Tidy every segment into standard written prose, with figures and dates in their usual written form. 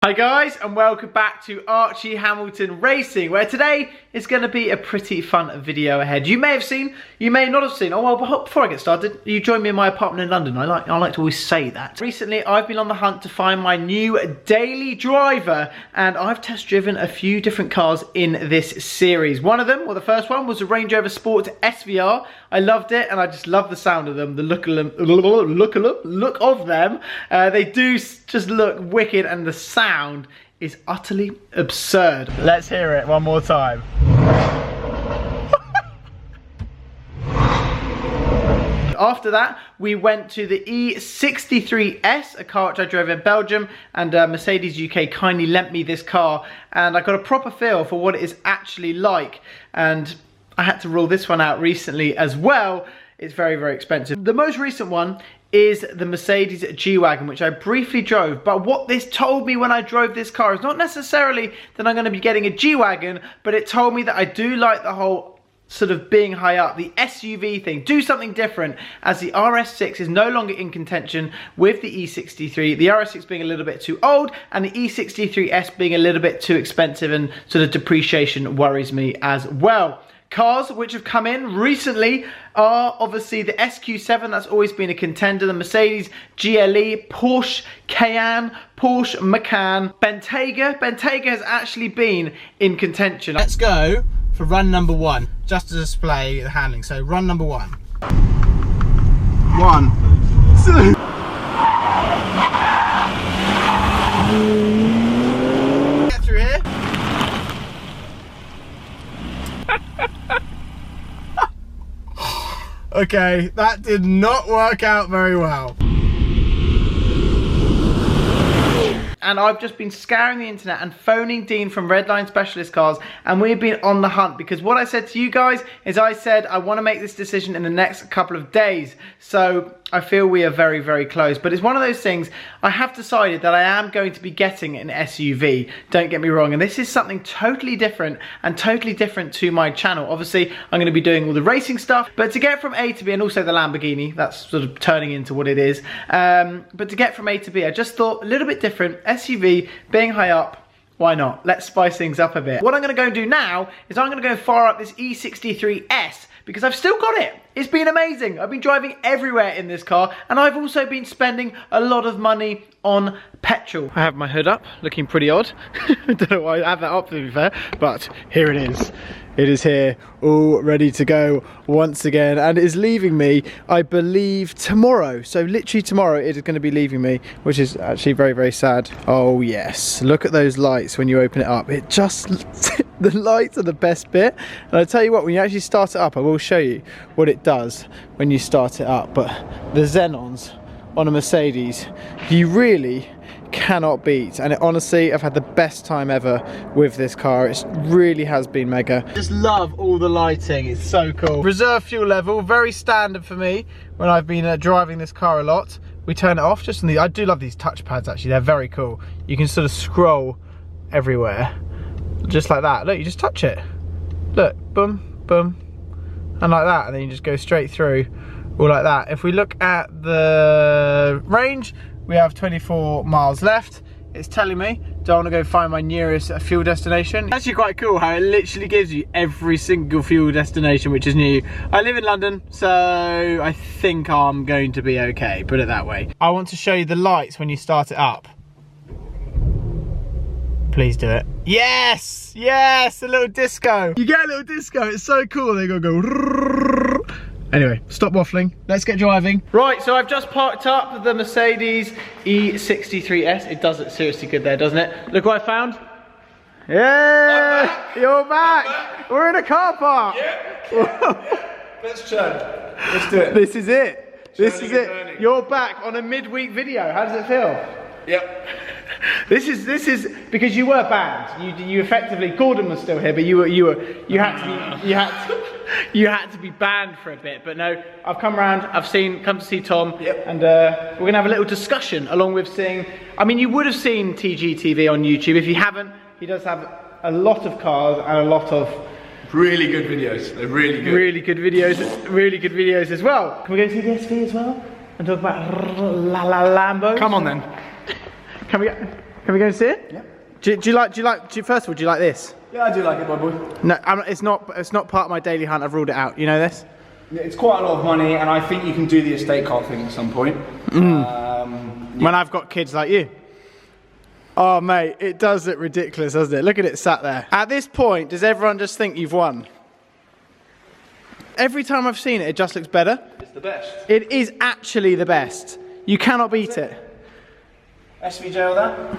Hi guys, and welcome back to Archie Hamilton Racing, where today is going to be a pretty fun video ahead. You may have seen, you may not have seen. Oh well, but before I get started, you join me in my apartment in London. I like to always say that. Recently, I've been on the hunt to find my new daily driver, and I've test driven a few different cars in this series. One of them, well, the first one was a Range Rover Sport SVR. I loved it, and I just love the sound of them, the look of them. They do just look wicked, and the sound is utterly absurd. Let's hear it one more time. After that, we went to the E63S, a car which I drove in Belgium, and Mercedes UK kindly lent me this car, and I got a proper feel for what it is actually like. And I had to rule this one out recently as well. It's very, very expensive. The most recent one is the Mercedes G-Wagon, which I briefly drove. But what this told me when I drove this car is not necessarily that I'm going to be getting a G-Wagon, but it told me that I do like the whole sort of being high up, the SUV thing, do something different, as the RS6 is no longer in contention with the E63, the RS6 being a little bit too old, and the E63S being a little bit too expensive, and sort of depreciation worries me as well. Cars which have come in recently are obviously the SQ7, that's always been a contender, the Mercedes GLE, Porsche Cayenne, Porsche Macan, Bentayga. Bentayga has actually been in contention. Let's go for run number one, just to display the handling. So run number one. 1, 2. Get through here. Okay, that did not work out very well. And I've just been scouring the internet and phoning Dean from Redline Specialist Cars, and we've been on the hunt, because what I said to you guys is I said I want to make this decision in the next couple of days. So I feel we are very, very close. But it's one of those things, I have decided that I am going to be getting an SUV, don't get me wrong, and this is something totally different and totally different to my channel. Obviously, I'm going to be doing all the racing stuff, but to get from A to B, and also the Lamborghini, that's sort of turning into what it is, but to get from A to B, I just thought a little bit different, SUV, being high up, why not? Let's spice things up a bit. What I'm going to go and do now is I'm going to go fire up this E63S, because I've still got it. It's been amazing. I've been driving everywhere in this car, and I've also been spending a lot of money on petrol. I have my hood up, looking pretty odd. I don't know why I have that up, to be fair, but here it is. It is here, all ready to go once again, and it is leaving me, I believe, tomorrow. So literally tomorrow it is going to be leaving me, which is actually very, very sad. Oh yes, look at those lights when you open it up. It just, the lights are the best bit. And I'll tell you what, when you actually start it up, I will show you what it does when you start it up. But the xenons on a Mercedes, you really cannot beat, and honestly, I've had the best time ever with this car. It really has been mega. Just love all the lighting, it's so cool. Reserve fuel level, very standard for me when I've been driving this car a lot. We turn it off just on the, I do love these touch pads actually, they're very cool. You can sort of scroll everywhere, just like that. Look, you just touch it. Look, boom, boom, and like that, and then you just go straight through, all like that. If we look at the range, we have 24 miles left. It's telling me, do I want to go find my nearest fuel destination? It's actually quite cool how it literally gives you every single fuel destination, which is new. I live in London, so I think I'm going to be okay, put it that way. I want to show you the lights when you start it up. Please do it. Yes, yes, a little disco. You get a little disco, it's so cool. They go. Anyway, stop waffling, let's get driving. Right, so I've just parked up the Mercedes E63S. It does look seriously good there, doesn't it? Look what I found. Yeah, you're back. We're in a car park. Yeah. Let's churn. Let's do it. This is it. This is it. You're back on a midweek video. How does it feel? Yep. This is because you were banned. You effectively, Gordon was still here, but you had to be banned for a bit. But no, I've come around. Come to see Tom, yep. And we're gonna have a little discussion along with seeing. I mean, you would have seen TGTV on YouTube. If you haven't, he does have a lot of cars and a lot of really good videos. They're really good. Really good videos. Really good videos as well. Can we go see the SV as well and talk about Lambo? Come on then. Can we go? Can we go and see it? Yeah. Do you like, first of all, do you like this? Yeah, I do like it, my boy. No, it's not part of my daily hunt. I've ruled it out. You know this? Yeah, it's quite a lot of money, and I think you can do the estate car thing at some point. When I've got kids like you. Oh, mate, it does look ridiculous, doesn't it? Look at it sat there. At this point, does everyone just think you've won? Every time I've seen it, it just looks better. It's the best. It is actually the best. You cannot beat it. SVJ or that?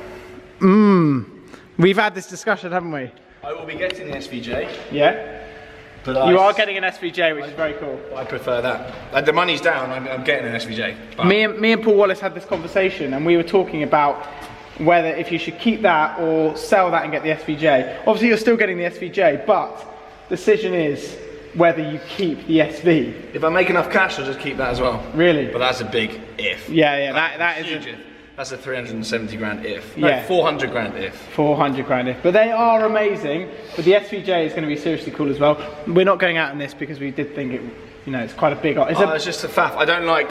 We've had this discussion, haven't we? I will be getting the SVJ, Yeah. but You are getting an SVJ, which is very cool. I prefer that. Like, the money's down. I'm getting an SVJ. But Me and Paul Wallace had this conversation, and we were talking about whether if you should keep that or sell that and get the SVJ. Obviously, you're still getting the SVJ, but the decision is whether you keep the SV. if I make enough cash, I'll just keep that as well. Really? But that's a big if. Yeah, that is Huge a if. That's a 370 grand if. Yeah. No, 400 grand if. 400 grand if. But they are amazing. But the SVJ is going to be seriously cool as well. We're not going out in this because we did think it, you know, it's quite a big. It's just a faff. I don't like.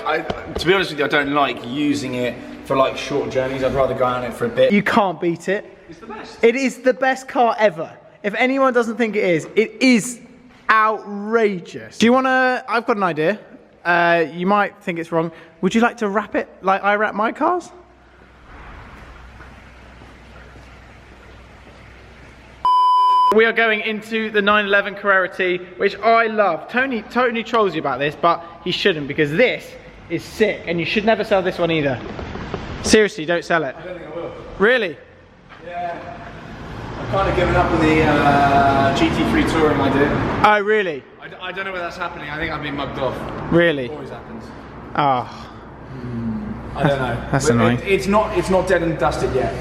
To be honest with you, I don't like using it for like short journeys. I'd rather go out in it for a bit. You can't beat it. It's the best. It is the best car ever. If anyone doesn't think it is outrageous. Do you want to? I've got an idea. You might think it's wrong. Would you like to wrap it like I wrap my cars? We are going into the 911 Carrera T, which I love. Tony totally trolls you about this, but he shouldn't, because this is sick, and you should never sell this one either. Seriously, don't sell it. I don't think I will. Really? Yeah. I've kind of given up on the GT3 Touring I did. Oh, really? I don't know where that's happening. I think I've been mugged off. Really? It always happens. Oh, I don't know. That's But annoying. It's not dead and dusted yet.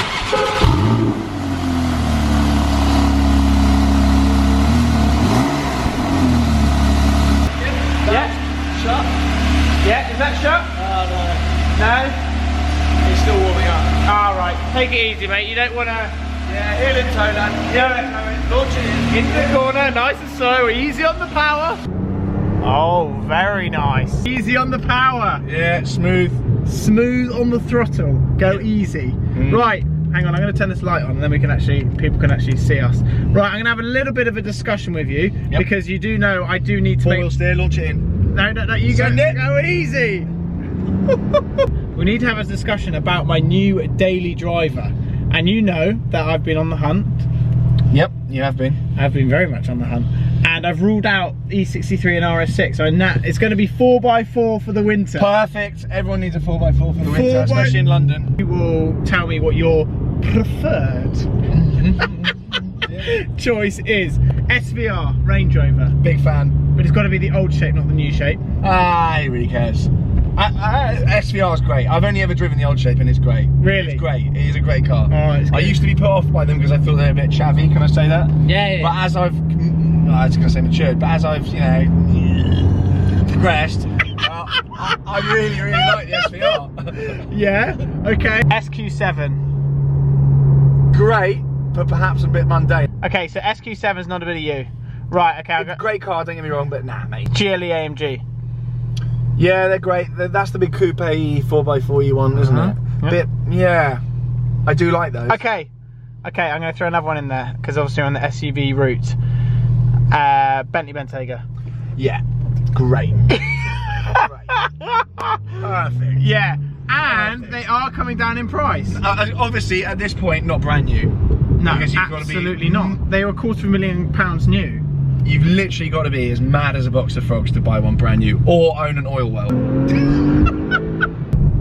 yeah. Shut. Yeah, is that shut? Oh no. No? It's still warming up. All right, take it easy, mate. You don't want to. Yeah, heel in toe, lad. Yeah, Launch it in. into the corner, nice and slow, easy on the power. Oh, very nice. Easy on the power. Yeah, smooth. Smooth on the throttle. Go easy. Right, hang on, I'm going to turn this light on and then people can actually see us. Right, I'm going to have a little bit of a discussion with you because you do know I do need to Four-wheel steer, launch it in. No, you Send it. go easy. We need to have a discussion about my new daily driver. And you know that I've been on the hunt. Yep, you have been. I've been very much on the hunt. And I've ruled out E63 and RS6. So it's going to be 4x4 for the winter. Perfect. Everyone needs a 4x4 for the winter, 4x especially in London. You will tell me what your preferred choice is. SVR, Range Rover. Big fan. But it's got to be the old shape, not the new shape. He really cares. SVR is great. I've only ever driven the old shape and it's great. Really? It's great. It is a great car. Oh, it's I good. used to be put off by them because I thought they were a bit chavvy. Can I say that? Yeah. But as I've, I was going to say matured, but as I've, you know, progressed, I really, really like the SVR. Yeah, okay. SQ7. Great, but perhaps a bit mundane. Okay, so SQ7's not a bit of you. Right, okay, I'll go. Great car, don't get me wrong, but nah, mate. GLE AMG. Yeah, they're great. That's the big coupe 4x4 you want, isn't it? Yeah. Bit, yeah. I do like those. Okay, I'm going to throw another one in there because obviously we're on the SUV route. Bentley Bentayga. Yeah, great. Perfect. Yeah, and they are coming down in price. Obviously, at this point, not brand new. No, Because you've got to absolutely not. They were £250,000 new. You've literally got to be as mad as a box of frogs to buy one brand new or own an oil well.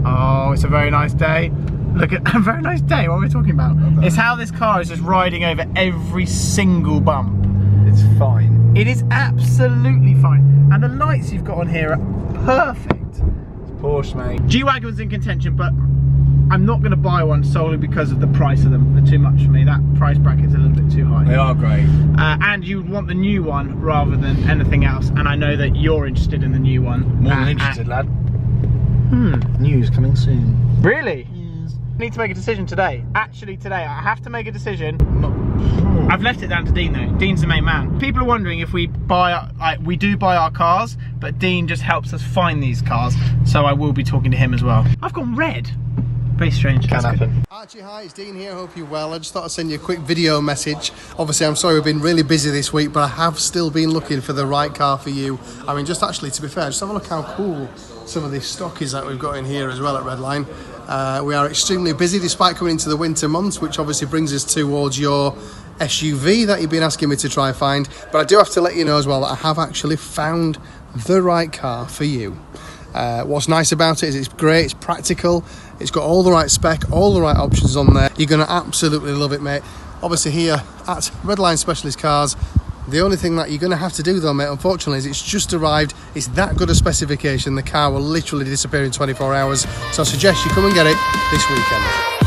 Oh, it's a very nice day. Look at a very nice day. What are we talking about? It's how this car is just riding over every single bump. It's fine. It is absolutely fine. And the lights you've got on here are perfect. It's Porsche, mate. G-Wagon's in contention, but I'm not going to buy one solely because of the price of them. They're too much for me. That price bracket's a little bit too high. They are great. And you would want the new one rather than anything else. And I know that you're interested in the new one. More than interested, lad. Hmm. News coming soon. Really? Yes. I need to make a decision today. Actually today, I have to make a decision. I've left it down to Dean though. Dean's the main man. People are wondering if we buy, we do buy our cars, but Dean just helps us find these cars. So I will be talking to him as well. I've gone red. Very strange. Can happen. Archie, hi, it's Dean here. Hope you're well. I just thought I'd send you a quick video message. Obviously, I'm sorry we've been really busy this week, but I have still been looking for the right car for you. I mean, just actually, to be fair, just have a look how cool some of this stock is that we've got in here as well at Redline. We are extremely busy despite coming into the winter months, which obviously brings us towards your SUV that you've been asking me to try and find. But I do have to let you know as well that I have actually found the right car for you. What's nice about it is it's great, it's practical, it's got all the right spec, all the right options on there. You're going to absolutely love it, mate. Obviously here at Redline Specialist Cars, the only thing that you're going to have to do though, mate, unfortunately, is it's just arrived. It's that good a specification, the car will literally disappear in 24 hours. So I suggest you come and get it this weekend.